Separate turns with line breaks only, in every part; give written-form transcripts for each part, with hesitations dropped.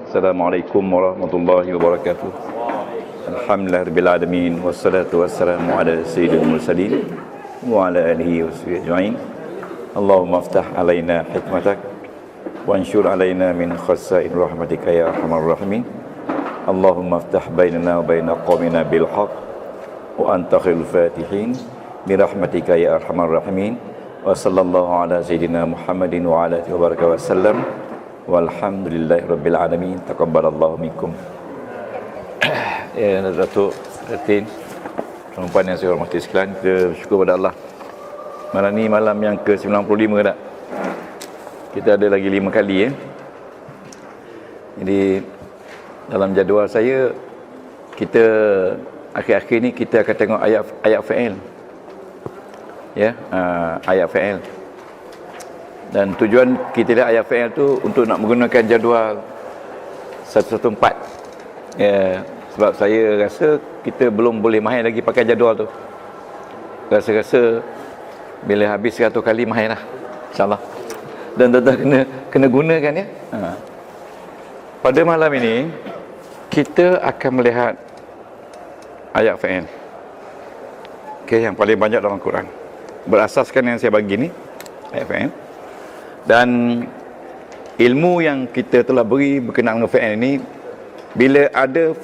Assalamualaikum warahmatullahi wabarakatuh. Alhamdulillah alamin wassalatu wassalamu ala sayyidil mursalin wa ala alihi washabihi ajma'in. Allahumma aftah alaina hikmatak wa anshur alaina min khaza'in rahmatika ya arhamar rahimin. Allahumma aftah bainana wa baina qaumina bil haqq wa anta khairul fatihin bi rahmatika ya arhamar rahimin. Wa sallallahu ala sayyidina Muhammadin wa ala alihi wa barakatuh wasallam. Walhamdulillahi rabbil alamin. Taqabbalallahu minkum. Ya, Datuk Datin, perempuan yang saya hormati sekalian, kita bersyukur pada Allah. Malam ni malam yang ke-95 dah. Kita ada lagi 5 kali ya. Jadi dalam jadual saya, kita akhir-akhir ni kita akan tengok ayat fa'il. Ya, ayat fa'il. Dan tujuan kita lihat ayat fa'il tu untuk nak menggunakan jadual 114. Ya, sebab saya rasa kita belum boleh mahir lagi pakai jadual tu. Rasa-rasa bila habis 100 kali mahir lah, InsyaAllah. Dan tuan-tuan kena gunakan ya. Pada malam ini kita akan melihat ayat fa'il, yang paling banyak dalam Quran, berasaskan yang saya bagi ni ayat fa'il. Dan ilmu yang kita telah beri berkenaan dengan fa'il ini, bila ada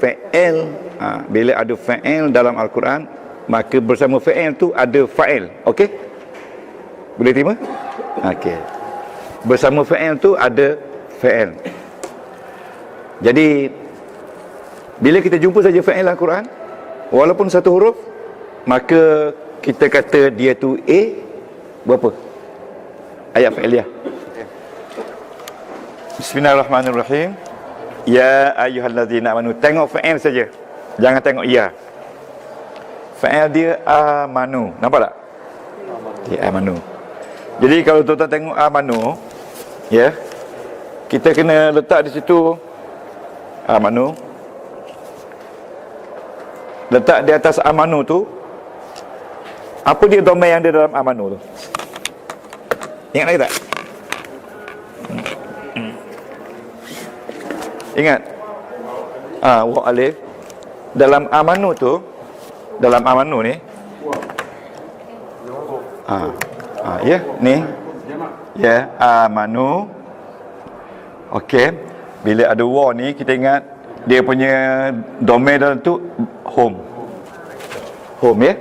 fa'il dalam Al-Quran, maka bersama fa'il tu ada fa'il. Okey? Boleh terima? Okey. Bersama fa'il tu ada fa'il. Jadi bila kita jumpa saja fa'il Al-Quran, walaupun satu huruf, maka kita kata dia tu berapa? Ayat fa'iliyah. Bismillahirrahmanirrahim. Ya ayyuhallazina amanu. Tengok fa'il saja, jangan tengok ya. Fa'il dia amanu. Nampak tak? Ya, amanu. Jadi kalau tuan-tuan tengok amanu, ya, kita kena letak di situ amanu. Letak di atas amanu tu, apa dia domain yang ada dalam amanu tu? Ingat lagi tak? Ingat? Wa alif. Dalam amanu tu, dalam amanu ni, ya, ni. Ya, amanu. Okey. Bila ada wa ni, kita ingat dia punya domain dalam tu home. Home ya.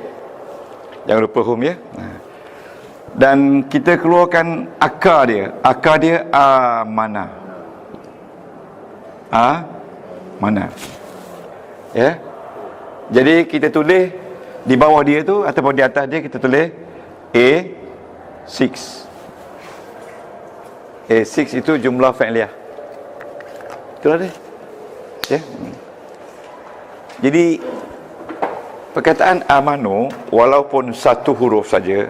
Jangan lupa home ya. Dan kita keluarkan akar dia. Akar dia mana? Mana? Ya. Jadi kita tulis di bawah dia tu ataupun di atas dia, kita tulis A6. A6 itu jumlah fa'iliyah. Itulah dia. Ya. Jadi perkataan amanu, walaupun satu huruf saja,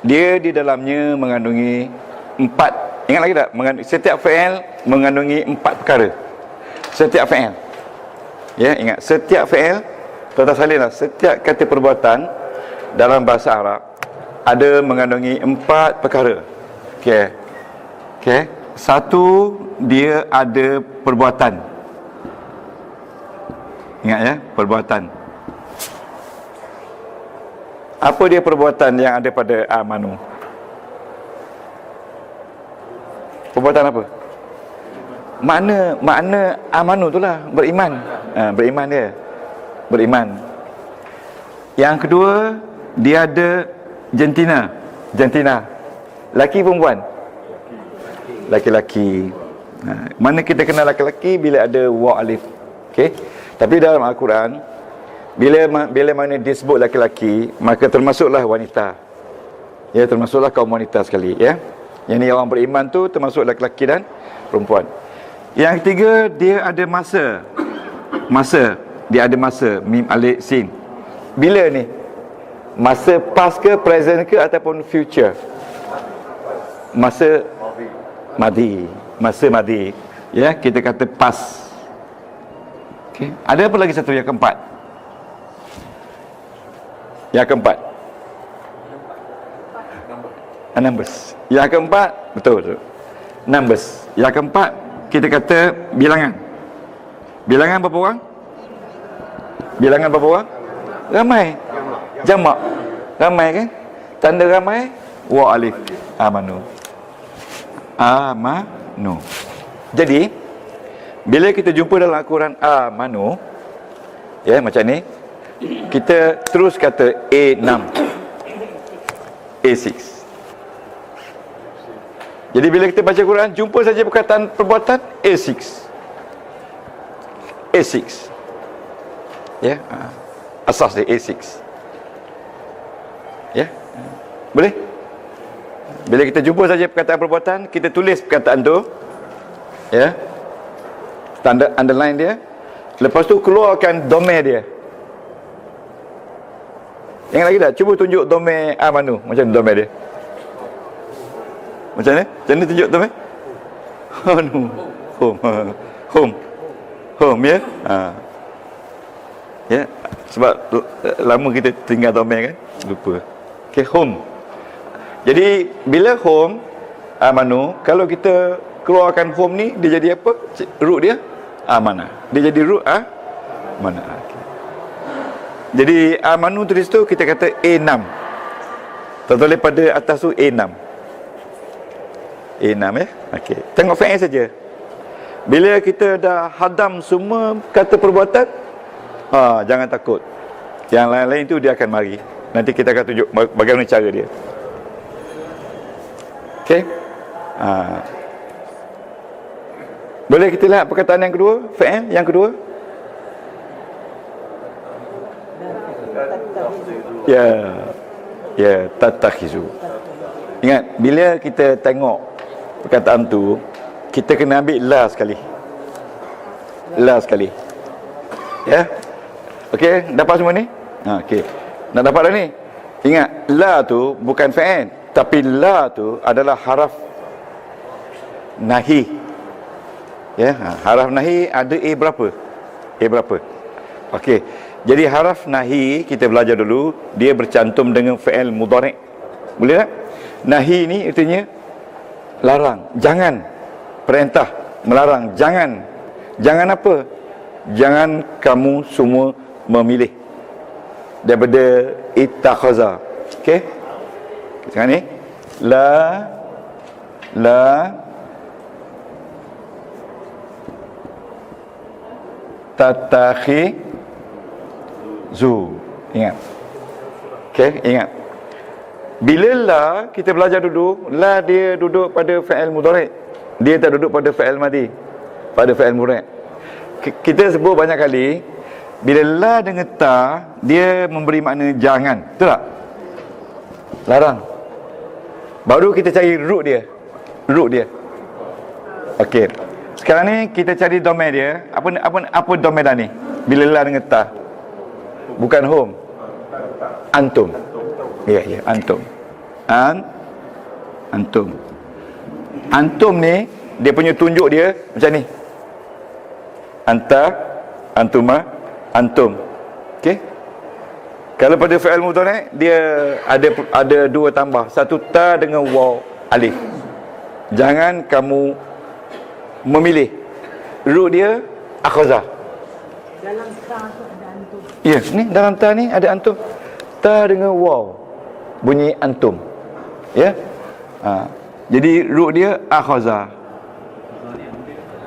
dia di dalamnya mengandungi 4. Ingat lagi tak? Setiap fa'il mengandungi 4 perkara. Setiap fa'il. Ya, ingat, setiap fa'il, tuan-tuan salinlah, setiap kata perbuatan dalam bahasa Arab ada mengandungi 4 perkara. Okey. Satu, dia ada perbuatan. Ingat ya, perbuatan. Apa dia perbuatan yang ada pada amanu? Perbuatan apa? Makna amanu itulah beriman. Beriman dia. Beriman. Yang kedua, dia ada jantina. Laki perempuan? Laki-laki. Mana kita kenal laki-laki? Bila ada wa alif. Okey. Tapi dalam Al-Quran, bila mana disebut laki-laki, maka termasuklah wanita. Ya, termasuklah kaum wanita sekali ya. Yang ni orang beriman tu termasuk laki-laki dan perempuan. Yang ketiga, dia ada masa. Dia ada masa. Mim, alif, sin. Bila ni? Masa past ke, present ke, ataupun future? Masa madi. Masa madi. Ya, kita kata past. Okay. Ada apa lagi satu yang keempat? Yang keempat, numbers. Yang keempat, betul. Numbers. Yang keempat, kita kata bilangan. Bilangan berapa orang? Bilangan berapa orang? Ramai. Jamak. Ramai kan? Tanda ramai wa alif. Amanu. Amanu. Jadi bila kita jumpa dalam Al-Quran amanu, ya macam ni, kita terus kata A6, A6. Jadi bila kita baca Quran, jumpa saja perkataan perbuatan A6. A6. Ya, asas dia A6. Ya. Boleh? Bila kita jumpa saja perkataan perbuatan, kita tulis perkataan tu. Ya. Tanda underline dia. Lepas tu keluarkan domain dia. Ingat lagi tak? Cuba tunjuk domain amanu. Macam mana domain dia? Macam mana? Macam mana tunjuk domain? Anu. Home. Home. Home, ya? Ya. Sebab lama kita tinggal domain kan? Lupa. Okay, home. Jadi bila home amanu, kalau kita keluarkan home ni, dia jadi apa? Root dia amanah. Dia jadi root mana? Okay. Jadi amanu tulis tu kita kata A6. Tulis pada atas tu A6. A6 ya. Okey. Tengok fa'il saja. Bila kita dah hadam semua kata perbuatan, jangan takut. Yang lain-lain tu dia akan mari. Nanti kita akan tunjuk bagaimana cara dia. Okey. Boleh kita lihat perkataan yang kedua, fa'il yang kedua? Ya. Ya, tatakhizu. Ingat, bila kita tengok perkataan tu, kita kena ambil la sekali. La sekali. Ya. Okey, dapat semua ni? Okey. Nak dapat dah ni? Ingat, la tu bukan fa'il, tapi la tu adalah haraf nahi. Ya, haraf nahi ada A berapa? A berapa? Okey. Jadi haraf nahi kita belajar dulu, dia bercantum dengan fi'il mudhari'. Boleh tak? Nahi ni artinya larang, jangan. Perintah, melarang, jangan. Jangan apa? Jangan kamu semua memilih. Daripada ittakhaza. Okey? Sekarang ni la tatakhizu. Ingat. Okey, ingat. Bila la kita belajar dulu, la dia duduk pada fa'il mudhari'. Dia tak duduk pada fa'il madhi. Pada fa'il mudhari'. Kita sebut banyak kali, bila la dengan ta, dia memberi makna jangan. Betul tak? Larang. Baru kita cari root dia. Root dia. Okey. Sekarang ni kita cari domain dia. Apa domain dah ni? Bila la dengan ta. Bukan home. Antum. Ya, antum. Antum. Antum ni dia punya tunjuk dia macam ni. Anta, antuma, antum. Okey? Kalau pada fi'il mudhari' dia ada dua tambah, satu ta dengan waw alif. Jangan kamu memilih. Root dia akhazah.
Dalam ta tu ada antum.
Ya, ni dalam ta ni ada antum. Ta dengan waw. Bunyi antum. Ya? Jadi root dia akhazah.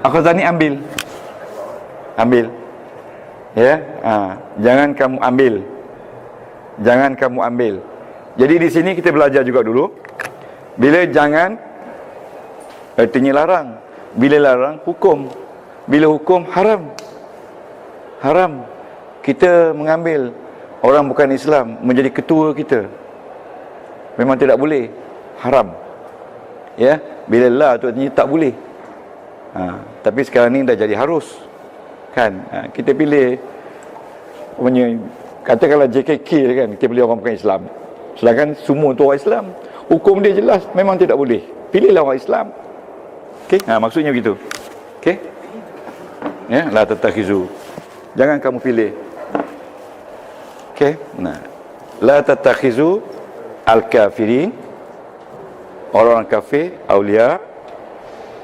Akhazah ni ambil. Ambil. Ya? Jangan kamu ambil. Jangan kamu ambil. Jadi di sini kita belajar juga dulu. Bila jangan artinya larang. Bila larang hukum. Bila hukum haram. Haram. Kita mengambil orang bukan Islam menjadi ketua kita. Memang tidak boleh. Haram. Ya, bila la tu artinya tak boleh. Tapi sekarang ni dah jadi harus. Kan? Kita pilih punya, katakanlah JKK kan, kita pilih orang bukan Islam. Sedangkan semua tu orang Islam. Hukum dia jelas, memang tidak boleh. Pilihlah orang Islam. Okey? Maksudnya begitu. Okey? Ya, la tatakhizu. Jangan kamu pilih. Okey? La tatakhizu al-kafirin, orang kafir, aulia.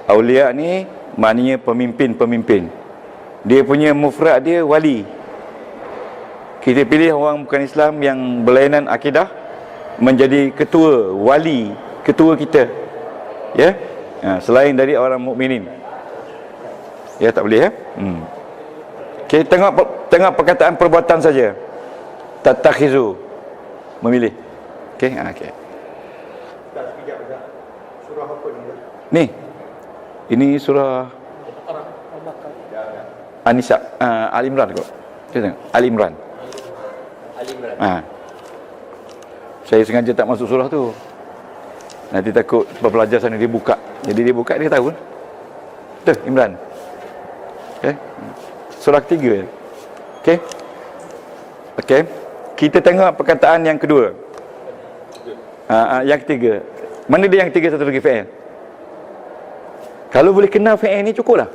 Aulia ni maknanya pemimpin-pemimpin. Dia punya mufrad dia wali. Kita pilih orang bukan Islam yang berlainan akidah menjadi ketua, wali, ketua kita. Ya. Selain dari orang mukminin. Ya, tak boleh ya. Okey, tengok perkataan perbuatan saja. Tattakhizu, memilih. Okey, okey.
Dah sekejap dah. Surah apa ni?
Ni. Ini surah An-Nisa, Al-Imran kot. Kita tengok Al-Imran. Saya sengaja tak masuk surah tu. Nanti takut pelajar sana dia buka. Jadi dia buka, dia tahu. Tu Imran. Okey. Surah ketiga. Okey. Okey. Kita tengok perkataan yang kedua. Yang ketiga. Mana dia yang ketiga satu lagi fi'il? Kalau boleh kenal fi'il ni cukuplah.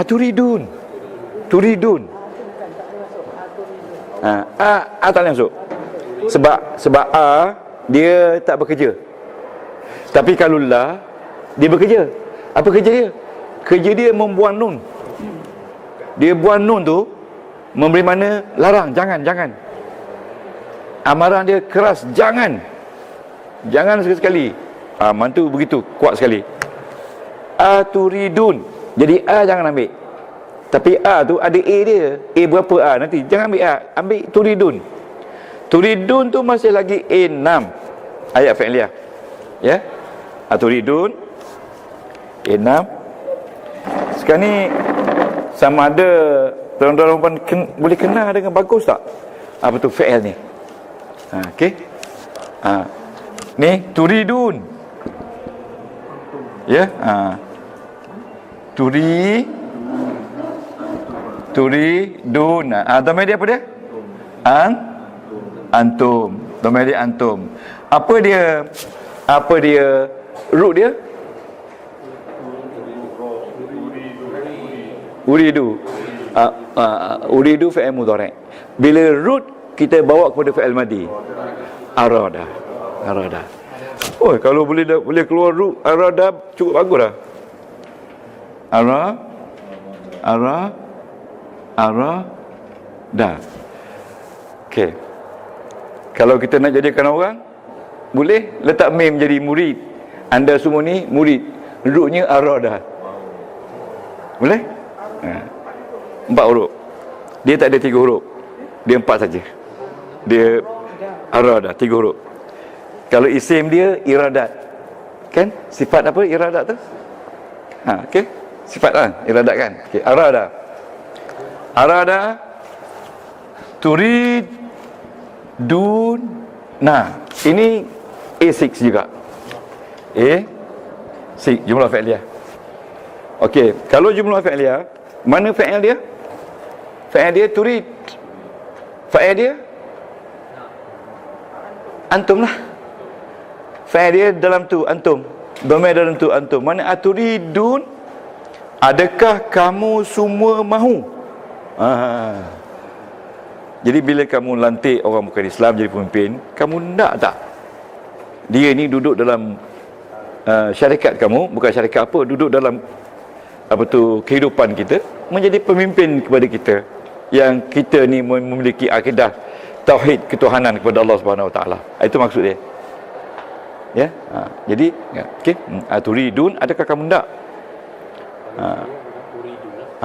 Turidun. Turidun. Tak boleh masuk. Sebab A dia tak bekerja. Tapi kalau la dia bekerja. Apa kerja dia? Kerja dia membuang nun. Dia buang nun tu memberi mana larang, jangan. Amaran dia keras, jangan sekali-sekali. Mantu begitu kuat sekali. Aturidun. Jadi A jangan ambil. Tapi A tu ada A dia. A berapa A nanti? Jangan ambil A, ambil turidun. Turidun tu masih lagi A6 ayat fi'liyah. Ya. Aturidun A6. Sekarang ni sama ada tuan-tuan boleh kenal dengan bagus tak apa tu fi'il ni? Okey. Ni turidun. Ya. Turidun. Dhamma dia apa dia? Antum. Dhamma dia antum. Apa dia root dia? Uridu. Uridu fi'il mudhari'. Bila root kita bawa kepada fi'il madhi. Arada. Oh, kalau boleh keluar root arada cukup bagus dah. Dah. Okey. Kalau kita nak jadikan orang, boleh letak mim jadi murid. Anda semua ni murid. Rootnya arada. Boleh? 4 huruf. Dia tak ada 3 huruf. Dia 4 saja. Dia arada 3 huruf. Kalau isim dia iradat. Kan? Sifat apa iradat tu? Okey. Sifat lah iradat kan. Okey, arada turid dun. Ini A6 juga. A6 jumlah fi'liyah. Okey, kalau jumlah fi'liyah, mana fa'il dia? Fa'il dia turid. Fa'il dia antum lah. Fa'il dia dalam tu antum. Dhamma dalam tu antum. Mana aturidun? Adakah kamu semua mahu? Jadi bila kamu lantik orang bukan Islam jadi pemimpin, kamu nak tak dia ni duduk dalam syarikat kamu, bukan syarikat apa, duduk dalam kehidupan kita, menjadi pemimpin kepada kita, yang kita ni memiliki akidah tauhid ketuhanan kepada Allah Subhanahu Wa Taala. Itu maksud dia. Ya. Jadi okey, turidun, adakah kamu nak?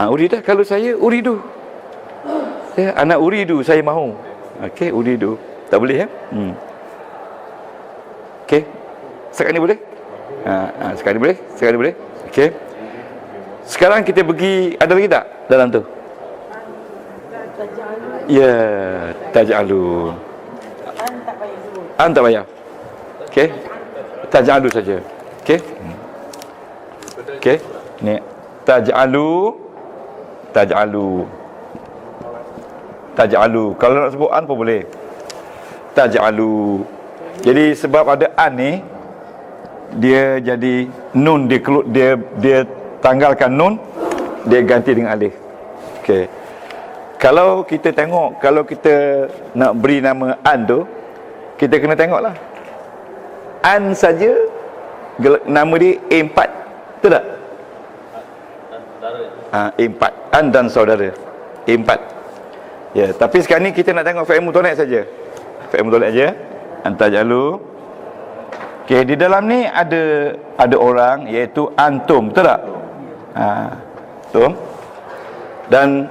Uridu. Kalau saya uridu. Ya, anak uridu, saya mahu. Okey, uridu. Tak boleh ya? Okey. Sekarang ni boleh? Sekarang ni boleh? Sekarang ni boleh? Okey. Sekarang kita pergi, ada lagi tak dalam tu? Ya, taj'alu. Tak payah. Okey. Taj'alu saja. Okey. Okey. Ni taj'alu. Kalau nak sebut an pun boleh. Taj'alu. Jadi sebab ada an ni, dia jadi nun, dia tanggalkan nun, dia ganti dengan alif. Okey. Kalau kita tengok, kalau kita nak beri nama an tu, kita kena tengoklah. An saja nama dia A4 Betul tak? A4. An dan saudara. A4. Ya, tapi sekarang ni kita nak tengok fi'il mudhari' saja. Fi'il mudhari' aja. Antajalu. Okey, di dalam ni ada orang iaitu antum, betul tak? Antum. Dan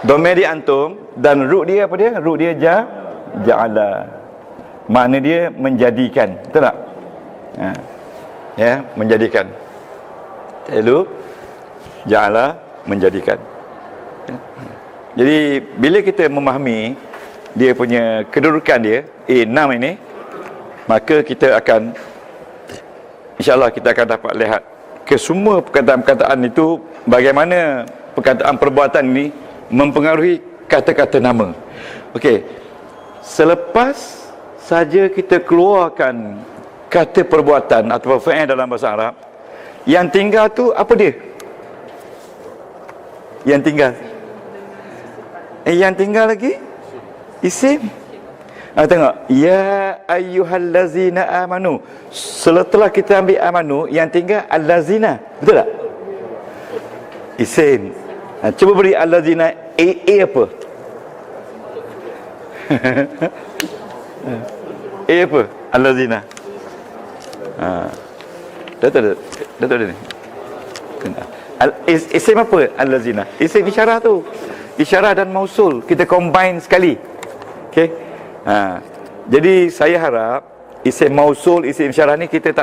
domain dia antum dan root dia apa dia? Root dia ja'ala. Makna dia menjadikan, betul tak? Ya, menjadikan. Lalu ja'ala menjadikan. Jadi bila kita memahami dia punya kedudukan dia A6 ini, maka kita akan, insya-Allah kita akan dapat lihat ke semua perkataan-perkataan itu, bagaimana perkataan perbuatan ini mempengaruhi kata-kata nama. Okey. Selepas saja kita keluarkan kata perbuatan atau fi'il dalam bahasa Arab, yang tinggal tu apa dia? Yang tinggal. Yang tinggal lagi isim. Tengok, ya ayyuhallazina amanu. Setelah kita ambil amanu, yang tinggal allazina. Betul tak? Isim. Cuba beri allazina A apa? A apa? Allazina. Datuk ni. Isim apa? Allazina. Isim isyarah tu. Isyarah dan mausul kita combine sekali. Okey. Jadi saya harap isim mausul, isim isyarah ni kita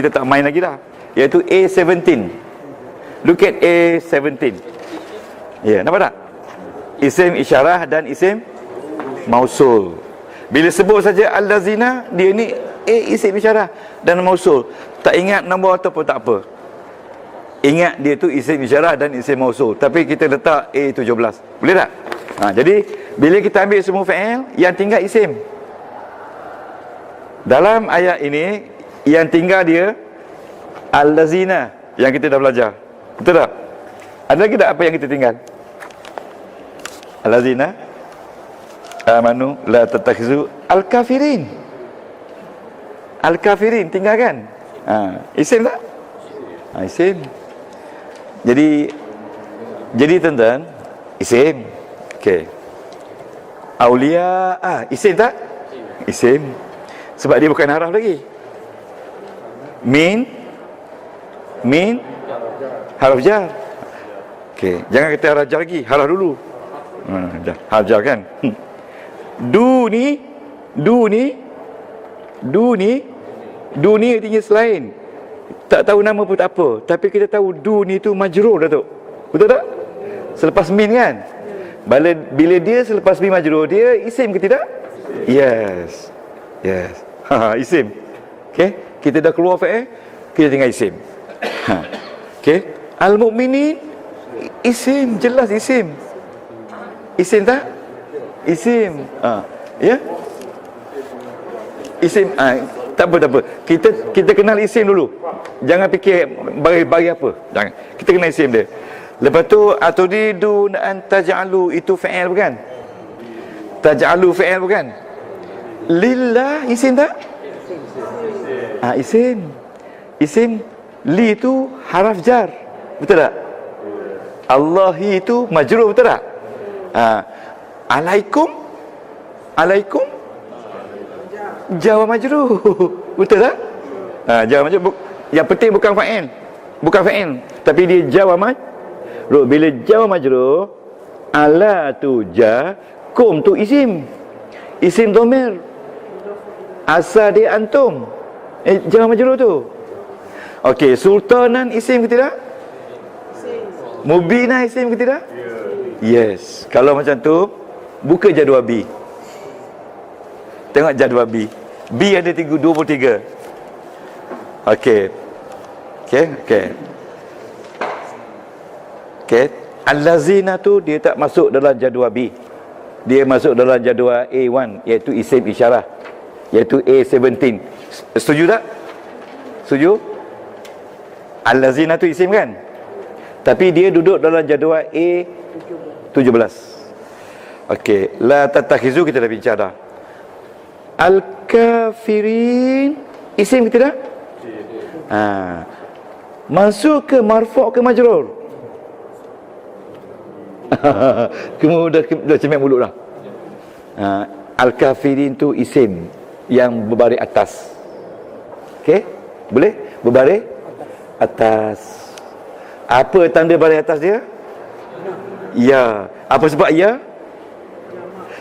tak main lagi dah. Iaitu A17. Look at A17. Ya, nampak tak? Isim isyarah dan isim mausul. Bila sebut saja allazina, dia ni isim isyarah dan mausul. Tak ingat nombor ataupun tak apa. Ingat dia tu isim isyarah dan isim mausul. Tapi kita letak A17. Boleh tak? Jadi bila kita ambil semua fi'il, yang tinggal isim. Dalam ayat ini yang tinggal dia allazina yang kita dah belajar. Betul tak? Ada lagi tak apa yang kita tinggal? Allazina amanu la tattakhizu al-kafirin. Al-kafirin tinggal kan? Isim tak? Isim. Jadi tuan-tuan, isim. Okey. Aulia, isim tak? Isim. Sebab dia bukan haraf lagi. Min haraf jar. Okey, jangan kata haraf jar lagi, haraf dulu. Haraf jar kan? Du ni artinya selain. Tak tahu nama pun tak apa, tapi kita tahu du ni tu majrur, Datuk. Betul tak? Selepas min kan? Bila dia selepas min majrur, dia isim ke tidak? Yes. Isim. Okey, kita dah keluar fi'il, kita tinggal isim. Okey, al-mu'minin isim, jelas isim. Isim tak? Isim. Ya? Isim. Tak apa. Kita kenal isim dulu. Jangan fikir bagi apa. Jangan. Kita kenal isim dia. Lepas tu aturidu an taj'alu, itu fi'il bukan? Taj'alu fi'il bukan? Lillah isim tak? Isim. Isim. Li itu haraf jar. Betul tak? Allahi itu majrur, betul tak? Alaikum jar wa majrur. Betul tak? Jar wa majrur. Yang penting bukan fa'il. Bukan fa'il, tapi dia jar wa majrur. Bila jar wa majrur, ala tu jar, kum tu isim. Isim dhamir. Asal dia antum. Jar wa majrur tu. Okey, sultanan isim ke tidak? Mubina isim ke tidak? Yes. Kalau macam tu, buka jadual B. Tengok jadual B. B ada 23. Okey. Allazina tu dia tak masuk dalam jadual B. Dia masuk dalam jadual A1, iaitu isim isyarah, iaitu A17. Setuju tak? Setuju? Allazina tu isim kan? Tapi dia duduk dalam jadual A17. Okey, la tatakhizu kita dah bincang dah. Al-kafirin isim ke tidak? Mansub ke marfu' ke majrur? Kamu dah cemek mulut dah. Al-kafirin tu isim yang berbaris atas. Okey? Boleh? Berbaris atas. Apa tanda baris atas dia? Ya. Apa sebab ya?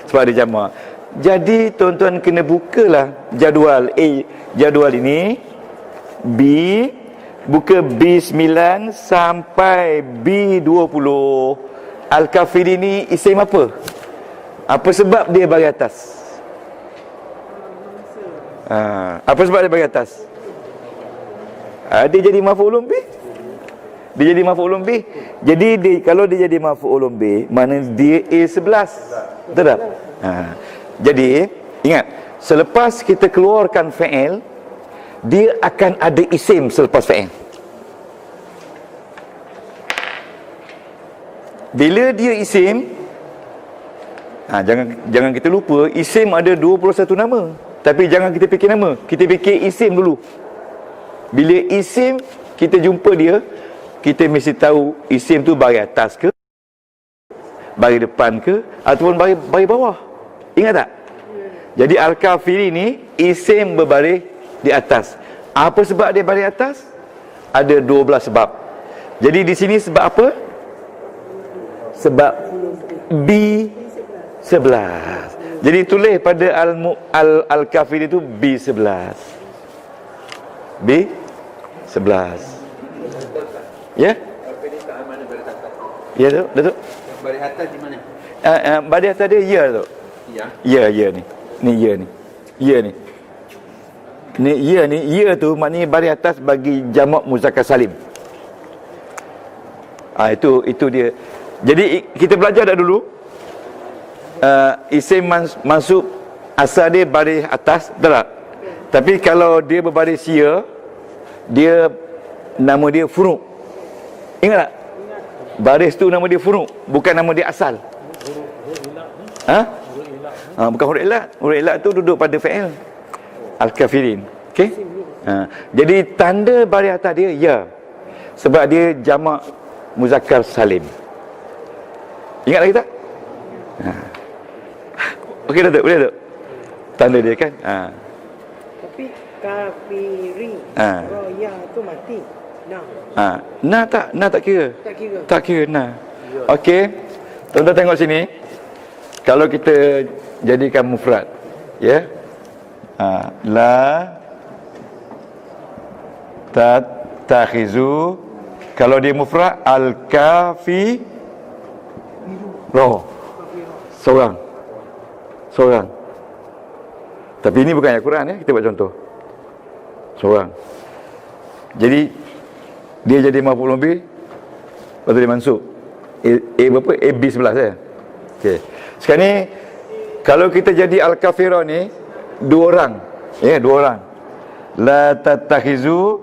Sebab dia jamak. Jadi tuan-tuan kena bukalah jadual A, jadual ini B, buka B9 sampai B20. Al-kafirin ni isim apa? Apa sebab dia baris atas? Apa sebab dia baris atas? Dia jadi maf'ulun bih. Dia jadi maf'ulun bih. Jadi kalau dia jadi maf'ulun bih, mana dia A11. Betul tak? Jadi ingat, selepas kita keluarkan fa'il, dia akan ada isim selepas fa'il. Bila dia isim, jangan kita lupa, isim ada 21 nama. Tapi jangan kita fikir nama, kita fikir isim dulu. Bila isim kita jumpa dia, kita mesti tahu isim tu baris atas ke, baris depan ke, ataupun baris bawah. Ingat tak? Jadi al-kafiri ni isim berbaris di atas. Apa sebab dia baris atas? Ada 12 sebab. Jadi di sini sebab apa? Sebab B11. Jadi tulis pada al-kafiri itu B11. B11. Ya? Ya tu, Datuk.
Baris atas di mana?
Baris atas dia ya tu. Ya. Ya ni. Ni ya ni. Ya ni. Ni ya ni, ya tu maknanya baris atas bagi jamak muzakkar salim. Itu dia. Jadi kita belajar dah dulu. Isim mansub asal dia baris atas, betul tak? Tapi kalau dia berbaris ya, dia nama dia furu'. Ingat tak? Baris tu nama dia furu', bukan nama dia asal. Bukan huruf ilat. Huruf ilat tu duduk pada fa'il. Al-kafirin. Okey? Jadi tanda baris atas dia ya. Sebab dia jamak muzakkar salim. Ingat lagi tak? Okey Datuk, boleh Datuk? Tanda dia kan?
Tapi kafiri, roya tu mati.
Nah tak kira.
Tak kira.
Tak kira nah. Okey. Tuan-tuan tengok sini. Kalau kita jadikan mufrad, ya. La tattakhizu. Kalau dia mufrad, al-kafi seorang. Tapi ini bukan ayat Quran ya, kita buat contoh. Seorang. Jadi dia jadi maf'ul bih, lepas tu dia mansub. Berapa? B11 ya. Okey. Sekarang ni kalau kita jadi al-kafirah ni dua orang. Ya, dua orang. La tattakhizu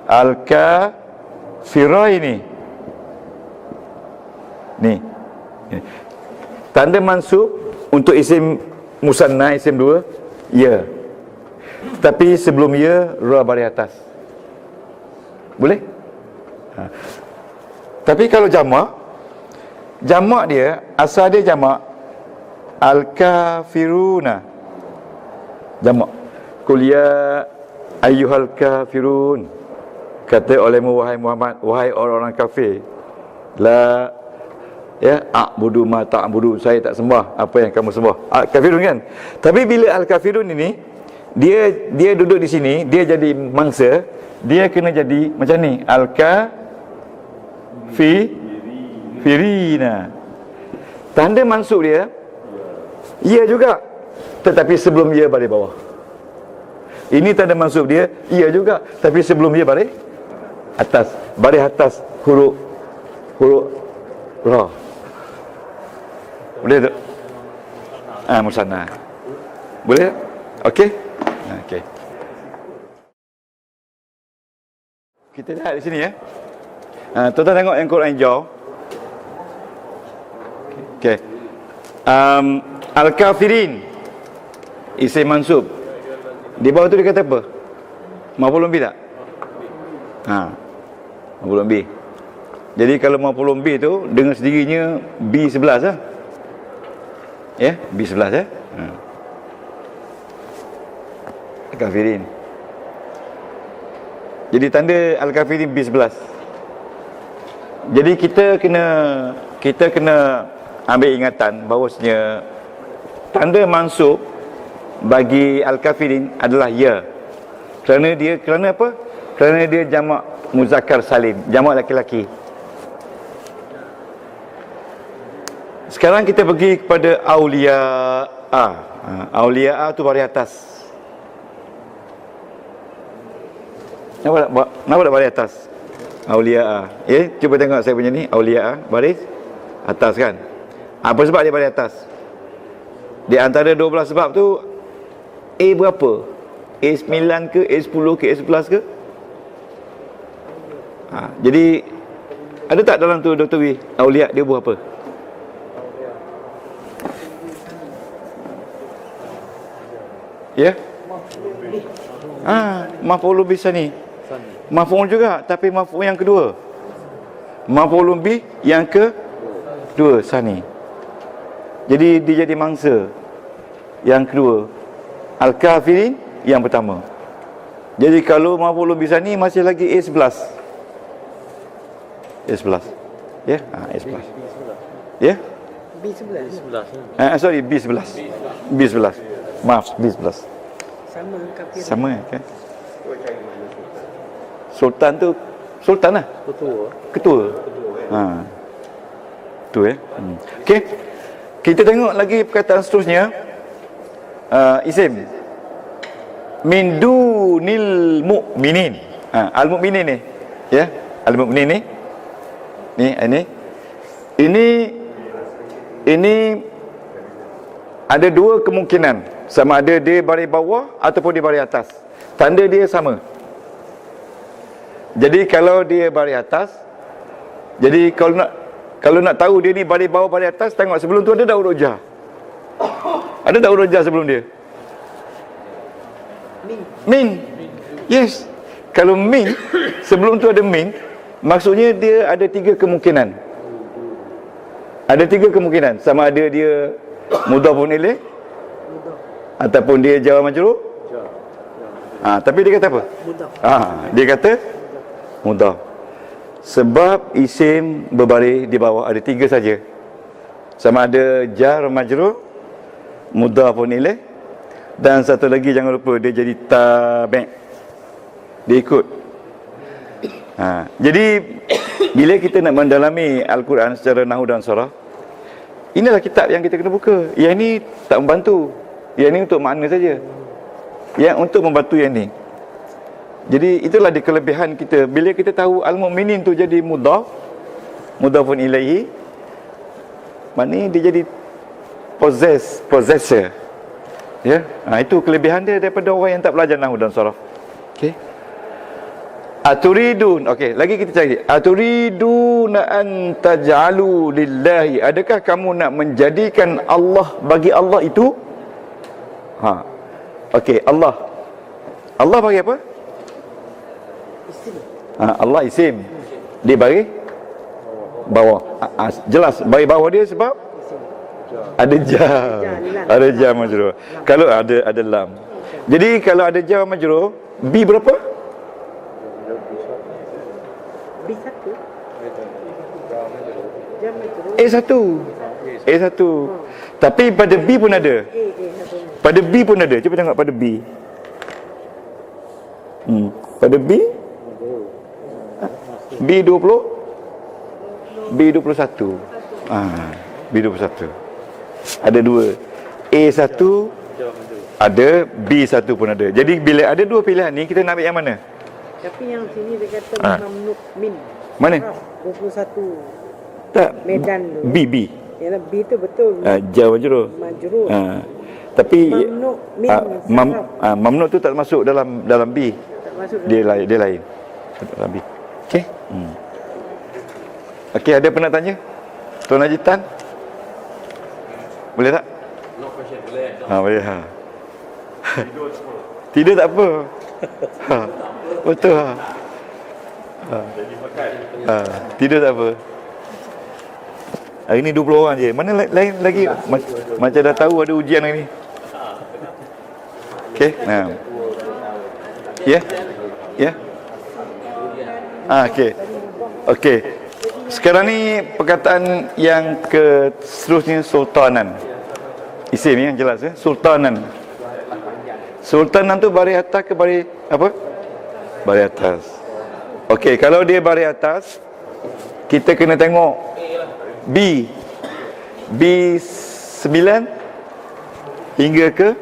al-kafirah ini. Ni. Tanda mansub untuk isim musanna, isim dua, ya. Tapi sebelum ya, ra baris atas. Boleh? Tapi kalau jamak dia, asal dia jamak al-kafiruna. Jamak. Qul ya ayyuhal kafirun. Kata olehmu wahai Muhammad, wahai orang-orang kafir. La a'budu ma ta'budu, saya tak sembah apa yang kamu sembah. Kafirun kan? Tapi bila al-kafirun ini dia duduk di sini, dia jadi mangsa, dia kena jadi macam ni, al-kafirina. Tanda mansub dia ya juga, tetapi sebelum ya baris bawah. Ini tanda mansub dia ya juga, tapi sebelum ya baris atas. Baris atas huruf ra. Boleh tak? Musanna. Boleh tak? Okey? Okey. Kita lihat di sini ya. Tuan-tuan tengok yang Quran hijau. Okey. Al-kafirin isim mansub. Di bawah tu dia kata apa? Maf'ulun bih tak? 50 lebih. Jadi kalau 50 lebih tu dengan sendirinya B11 lah. Ya, B11 ya. Al-Kafirin. Jadi tanda Al-Kafirin B11. Jadi kita kena ambil ingatan bahawasanya tanda mansub bagi Al-Kafirin adalah ya. Kerana apa? Kerana dia jamak muzakkar salim, jamak laki-laki. Sekarang kita pergi kepada auliya. Auliya tu baris atas. Nampak tak baris atas? Auliya. Ya, cuba tengok saya punya ni, auliya baris atas kan. Apa sebab dia baris atas? Di antara 12 sebab tu A berapa? A9 ke, A10 ke, A11 ke? Jadi ada tak dalam tu Dr. Wee, auliya dia buat apa? Ya? Maf'ul bih sani. Maf'ul juga, tapi maf'ul yang kedua. Maf'ul bih yang kedua sani. Jadi dia jadi mangsa yang kedua. Al-Kafirin yang pertama. Jadi kalau maf'ul bih sani masih lagi A11. A11. Ya? A11. Ya?
B11.
Sorry, B11. B11. Maaf, B11.
Sama Kafirin.
Sama kan? Sultan tu Sultan lah. Ketua. Tu ya. Okey. Kita tengok lagi perkataan seterusnya. Isim. Min dunil mu'minin. Al-mu'minin ni. Ya, al-mu'minin ni. Ini ada dua kemungkinan. Sama ada dia baris bawah ataupun dia baris atas. Tanda dia sama. Jadi kalau dia baris atas, jadi kalau nak tahu dia ni baris bawah baris atas, tengok sebelum tu ada tak huruf jar? Ada tak huruf jar sebelum dia? Min. Yes. Kalau min, sebelum tu ada min, maksudnya dia ada tiga kemungkinan. Ada tiga kemungkinan. Sama ada dia mudhafun ilaih ataupun dia jar majrur. Tapi dia kata apa? Dia kata mudhaf. Sebab isim berbaris di bawah ada tiga saja. Sama ada jar majrur, mudhafun ilaih, dan satu lagi jangan lupa dia jadi tabi'. Dia ikut. Jadi bila kita nak mendalami Al-Quran secara nahwu dan saraf, inilah kitab yang kita kena buka. Yang ini tak membantu. Yang ini untuk makna saja. Yang untuk membantu yang ni. Jadi itulah di kelebihan kita. Bila kita tahu al-mu'minin tu jadi mudhafun ilaihi, maknanya dia jadi possessor. Ya, itu kelebihan dia daripada orang yang tak belajar nahwu dan saraf. Okey. Aturidun. Okey, lagi kita cari. Aturiduna an taj'alu lillahi. Adakah kamu nak menjadikan Allah bagi Allah itu? Okey, Allah. Allah bagi apa?
Isim.
Allah isim. Dia bagi bawah. Jelas bagi bawah dia sebab ada jar. Ada jar majrur. Kalau ada lam. Jadi kalau ada jar majrur, B berapa?
B1.
A1. Tapi pada B pun ada. Pada B pun ada. Cuba tengok pada B. Pada B B20 B21. B21. Ada dua. A1 ada, B1 pun ada. Jadi bila ada dua pilihan ni, kita nak ambil yang mana?
Tapi yang sini dia kata mamnuk min.
Mana?
21.
Tak.
Medan tu.
B.
Yalah, B tu betul.
Jar majrur.
Majrur.
Tapi
Mamnuk min.
mamnuk tu tak masuk dalam B.
Tak masuk
Dia lain. Dalam B. Okey. Okey, ada apa nak tanya? Tuan Haji Tan? Boleh tak?
No question, boleh.
Boleh. Tidur tak apa. Betul. Tidur tak apa. Hari ni 20 orang je. Mana lain lagi? Macam dah tahu ada ujian hari ni. Okey. Ya. Ya. Okey. Okey. Sekarang ni perkataan yang seterusnya sultanan. Isim yang jelas ya. Sultanan. Sultanan tu baris atas ke baris apa? Baris atas. Okey, kalau dia baris atas, kita kena tengok B 9 hingga ke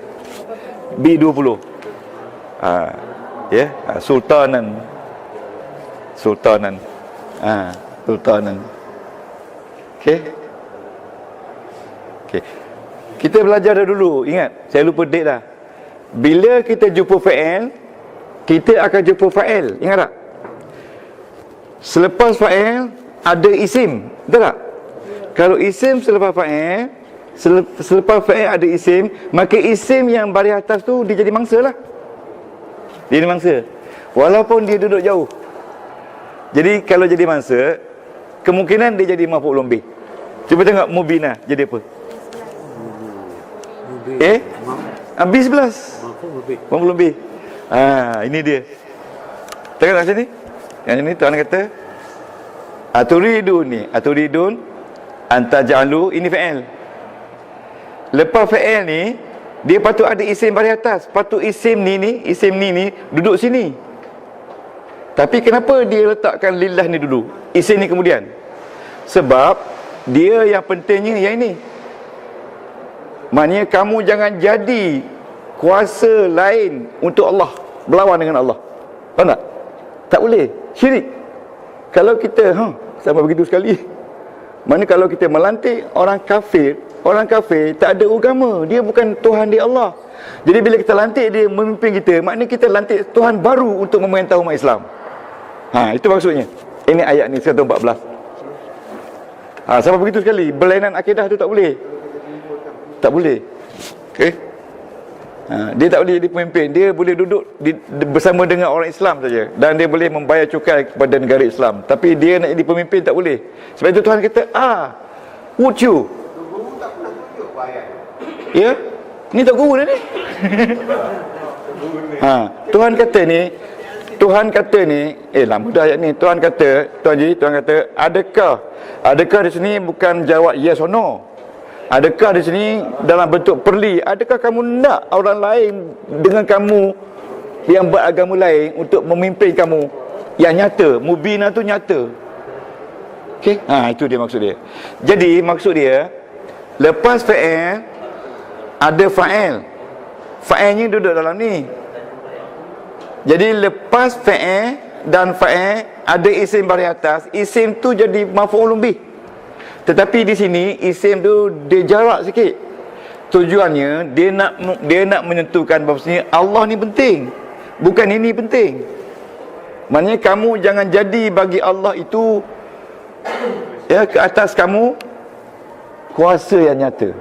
B 20. Sultanan. Sultanan. Sultanan. Okey. Okey. Kita belajar dah dulu. Ingat, saya lupa date dah. Bila kita jumpa fa'il, kita akan jumpa fa'il. Ingat tak? Selepas fa'il ada isim. Betul tak? Kalau isim selepas fa'il, selepas fa'il ada isim, maka isim yang baris atas tu dia jadi mangsa lah. Dia jadi mangsa. Walaupun dia duduk jauh. Jadi kalau jadi mangsa, kemungkinan dia jadi maf'ul bih. Cuba tengok mubina jadi apa? B11. Maf'ul bih. Ini dia. Tengok kat sini. Yang ini Tuhan kata aturidun ni, aturidun antaj'alu, ini fa'il. Lepas fa'il ni dia patut ada isim baris atas. Patut isim ni duduk sini. Tapi kenapa dia letakkan lillah ni dulu, isim ni kemudian? Sebab dia yang pentingnya yang ini. Maknanya kamu jangan jadi kuasa lain untuk Allah, berlawan dengan Allah. Faham tak? Tak boleh. Syirik. Kalau kita sampai begitu sekali. Mana kalau kita melantik orang kafir tak ada agama, dia bukan Tuhan dia Allah. Jadi bila kita lantik dia memimpin kita, maknanya kita lantik Tuhan baru untuk memerintah umat Islam. Itu maksudnya. Ini ayat ni 114. Sampai begitu sekali. Berlainan akidah tu tak boleh. Tak boleh. Okey. Dia tak boleh jadi pemimpin. Dia boleh duduk bersama dengan orang Islam saja, dan dia boleh membayar cukai kepada negara Islam. Tapi dia nak jadi pemimpin tak boleh. Sebab itu Tuhan kata, would you? Ya? Ni tak guru dah ni. Tuhan kata ni, lama dah ayat ni. Tuhan kata, adakah di sini bukan jawab yes or no? Adakah di sini dalam bentuk perli? Adakah kamu nak orang lain dengan kamu yang beragama lain untuk memimpin kamu? Yang nyata, mubina tu nyata. Okey? Itu dia maksud dia. Jadi maksud dia, lepas fa'il ada fa'il. Fa'ilnya duduk dalam ni. Jadi lepas fa'il dan fa'il ada isim baris atas, isim tu jadi maf'ul bih. Tetapi di sini isim tu dia jarak sikit. Tujuannya dia nak menentukan bahawasanya Allah ni penting, bukan ini penting. Maknanya kamu jangan jadi bagi Allah itu ke atas kamu kuasa yang nyata.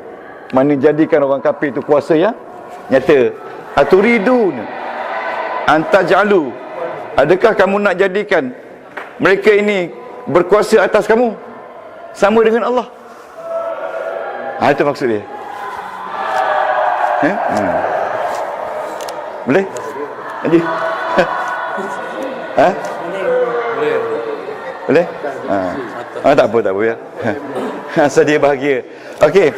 Maknanya jadikan orang kafir itu kuasa yang nyata. Aturidun antaj'alu, adakah kamu nak jadikan mereka ini berkuasa atas kamu sama dengan Allah? Itu maksud dia. Boleh? Haji? Boleh? Tak apa ya. Asal dia bahagia. Okey.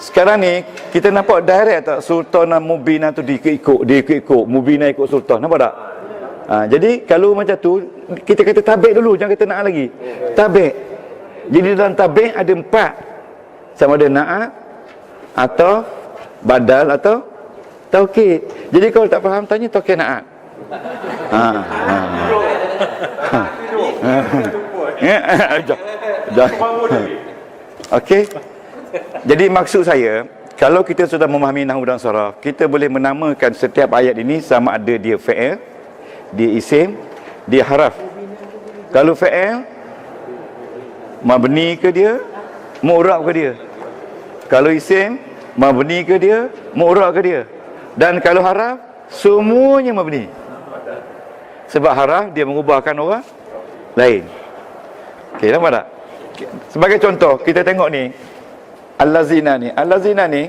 Sekarang ni kita nampak direct tak sultan dan mubina tu dia ikut mubina ikut sultan. Nampak tak? Jadi kalau macam tu kita kata tabik dulu, jangan kata na'at lagi. Tabik. Jadi dalam tabik ada 4. Sama ada na'at atau badal atau taukid. Jadi kalau tak faham tanya taukid na'at. Okey. Jadi maksud saya, kalau kita sudah memahami nahwu dan saraf, kita boleh menamakan setiap ayat ini sama ada dia fa'il, dia isim, dia haraf. Kalau fa'il, mabni ke dia, mu'rab ke dia. Kalau isim, mabni ke dia, mu'rab ke dia. Dan kalau haraf, semuanya mabni. Sebab haraf dia mengubahkan orang lain. Okey, nampak tak? Sebagai contoh, kita tengok ni allazina ni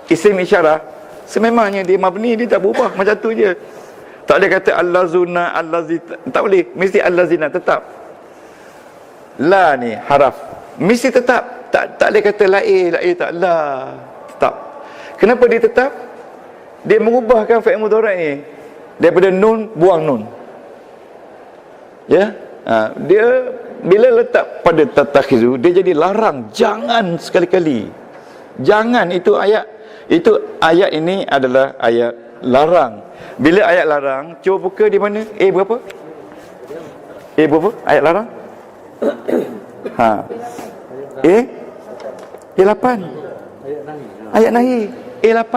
isim isyarah, sememangnya dia mabni, dia tak berubah, macam tu je. Tak boleh kata allazuna, allazi, tak boleh, mesti allazina tetap. La ni haraf, mesti tetap, tak boleh kata la tak, la tetap. Kenapa dia tetap? Dia mengubahkan fi'il mudhari' ni daripada nun buang nun. Ya, dia bila letak pada tatakhizu, dia jadi larang, jangan sekali-kali. Jangan, itu ayat ini adalah ayat larang. Bila ayat larang, cuba buka di mana? Berapa? Berapa? Ayat larang? A8. Ayat nahi. A8.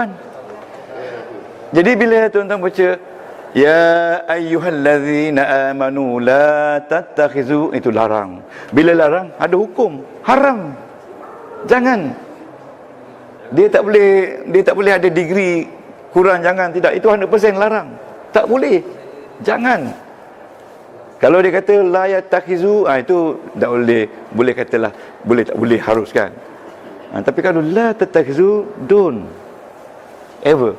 Jadi bila tuan-tuan baca ya ayyuhallazina amanu la tattakhizu, itu larang. Bila larang ada hukum, haram. Jangan. Dia tak boleh ada degree kurang, jangan, tidak. Itu 100% larang. Tak boleh. Jangan. Kalau dia kata la yattakhizu, itu tak boleh. Boleh katalah, boleh tak boleh, harus kan. Tapi kalau la tattakhizu, don't ever.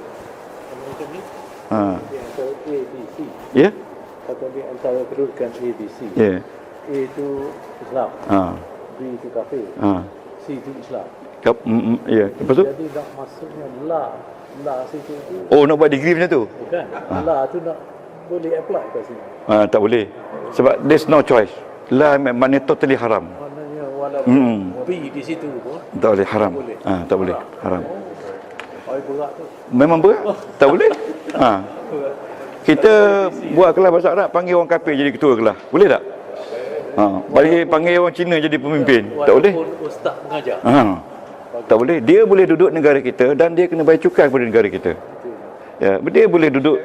Antara A, B, C.
Ya?
Kata dia antara kedudukan A, B, C.
Ya.
A itu Islam. B itu kafir. C itu Islam.
Ya. Lepas tu?
Jadi nak maksudnya la situ tu.
Oh, nak buat degree macam tu?
Bukan. La tu nak boleh apply kat sini.
Tak boleh. Sebab there's no choice. La maknanya totally haram.
Maknanya walaupun B di situ pun
Tak boleh, haram. Tak boleh, haram.
Berat tu.
Memang berat. Tak boleh. Kita buat kelas bahasa Arab, panggil orang kafir jadi ketua kelas. Boleh tak? Panggil orang Cina jadi pemimpin. Tak boleh.
Walaupun ustaz mengajar.
Tak boleh. Dia boleh duduk negara kita dan dia kena bayar cukai kepada negara kita. Ya, dia boleh duduk.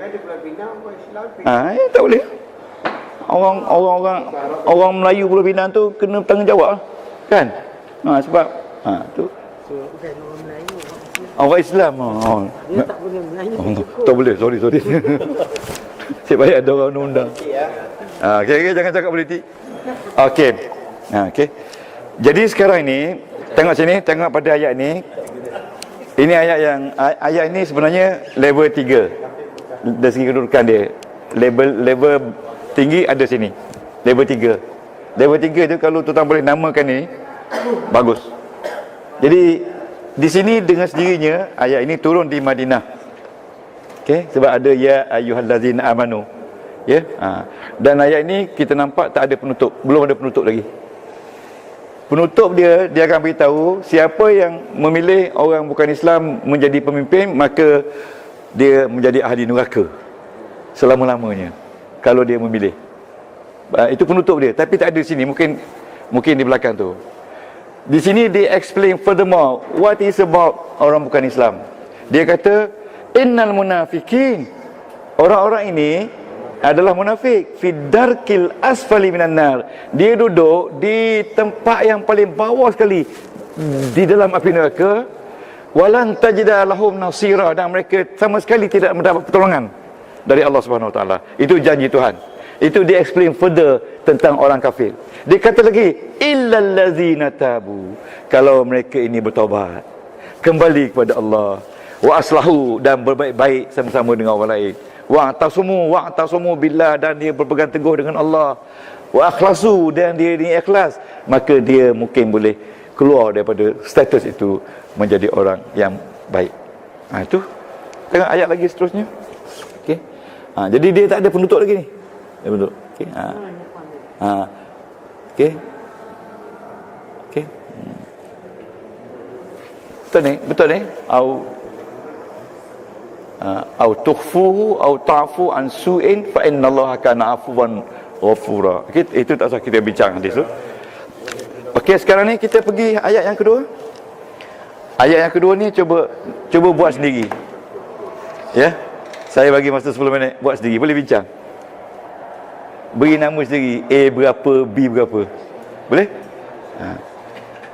Tak boleh. Orang Melayu Pulau Pinang tu kena tanggungjawab kan? Sebab tu
Bukan orang Melayu,
orang Islam.
dia tak boleh Melayu cukup.
Tak boleh, sorry. Saya bayar ada orang undang. Okay, jangan cakap politik. Okey. Jadi sekarang ni, tengok sini, tengok pada ayat ni. Ini ayat ini sebenarnya level 3 dari segi kedudukan dia. Level tinggi ada sini. Level 3. Level 3 tu kalau tuan boleh namakan ni, bagus. Jadi di sini dengan sendirinya ayat ini turun di Madinah. Okey, sebab ada ya ayyuhallazina amanu. Ya. Dan ayat ini kita nampak tak ada penutup, belum ada penutup lagi. Penutup dia akan beritahu siapa yang memilih orang bukan Islam menjadi pemimpin, maka dia menjadi ahli neraka selama-lamanya kalau dia memilih. Itu penutup dia, tapi tak ada di sini, mungkin di belakang tu. Di sini dia explain furthermore what is about orang bukan Islam. Dia kata innal munafiqin, orang-orang ini adalah munafik, fi darkil asfali minan nar. Dia duduk di tempat yang paling bawah sekali di dalam api neraka. Walan tajida lahum nasira, dan mereka sama sekali tidak mendapat pertolongan dari Allah Subhanahu Wa Taala. Itu janji Tuhan. Itu dia explain further tentang orang kafir. Dia kata lagi illal ladzina tabu, kalau mereka ini bertaubat, kembali kepada Allah, wa aslahu, dan berbaik-baik sama-sama dengan orang lain, wa'tasumu billah, dan dia berpegang teguh dengan Allah, wa akhlasu, dan dia ini ikhlas, maka dia mungkin boleh keluar daripada status itu menjadi orang yang baik. Itu tengok ayat lagi seterusnya. Okey. Jadi dia tak ada penutup lagi ni. Dia penutup. Okey. Okey. Betul ni? Au tukhfuhu au ta'fu an su'in fa innallaha kana 'afuwan ghafura. Itu tak usah kita bincang hadis tu. Okey, sekarang ni kita pergi ayat yang kedua. Ayat yang kedua ni cuba buat sendiri. Ya. Saya bagi masa 10 minit, buat sendiri, boleh bincang. Beri nama sendiri, A berapa, B berapa. Boleh?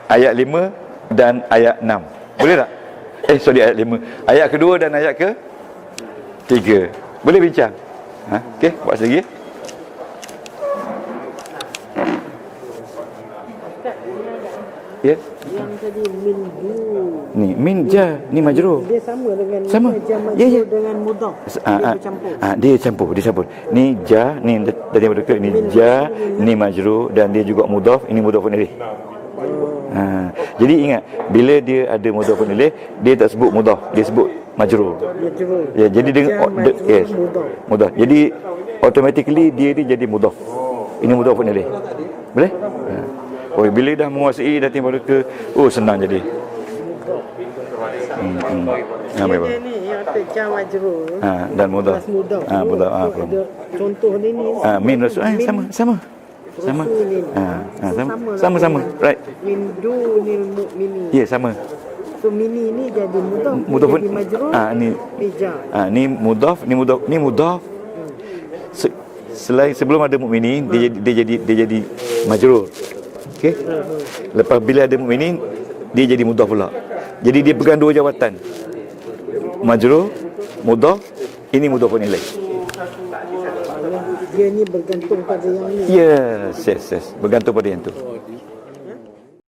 Ayat 5 dan ayat 6. Boleh tak? Ayat 5. Ayat kedua dan ayat ke 3. Boleh bincang? Okey, buat sendiri.
Ustaz,
Ya.
yang tadi min du.
Ni min ja, ni majrur.
Dia sama dengan
Sama.
jam
Ya, ya.
dengan mudhaf. Dia bercampur.
Dia campur. Ni ja, ni dari mereka ni ja, ni majrur dan dia juga mudhaf, ini mudhafun ilaih. Jadi ingat, bila dia ada mudhafun ilaih, dia tak sebut mudhaf, dia sebut majrur.
Majrur.
Ya, jadi dengan yes. Mudhaf. Jadi automatically dia jadi mudhaf. Ini mudhafun ilaih. Boleh? Oh, bila dah menguasai dah timbul ke, oh senang jadi. Baik.
Dia ni yang ada jam majrur.
Dan mudhaf.
Plus mudhaf.
Mudhaf.
Ada contoh ni
Min rasul sama. Sama. Sama. Right.
Min dunil mu'minin.
Ya, sama.
So mini ni jadi mudhaf.
Mudhaf pun
jadi majrur.
ni
Ija.
ni mudhaf. Selain sebelum ada mukminin, dia jadi majrur. Okey. Lepas bila ada mukminin, dia jadi mudhaf pula. Jadi dia pegang dua jawatan. Majrur, mudhaf, ini mudhafun ilaih.
Dia ni bergantung pada yang ni.
Yes. Bergantung pada yang tu.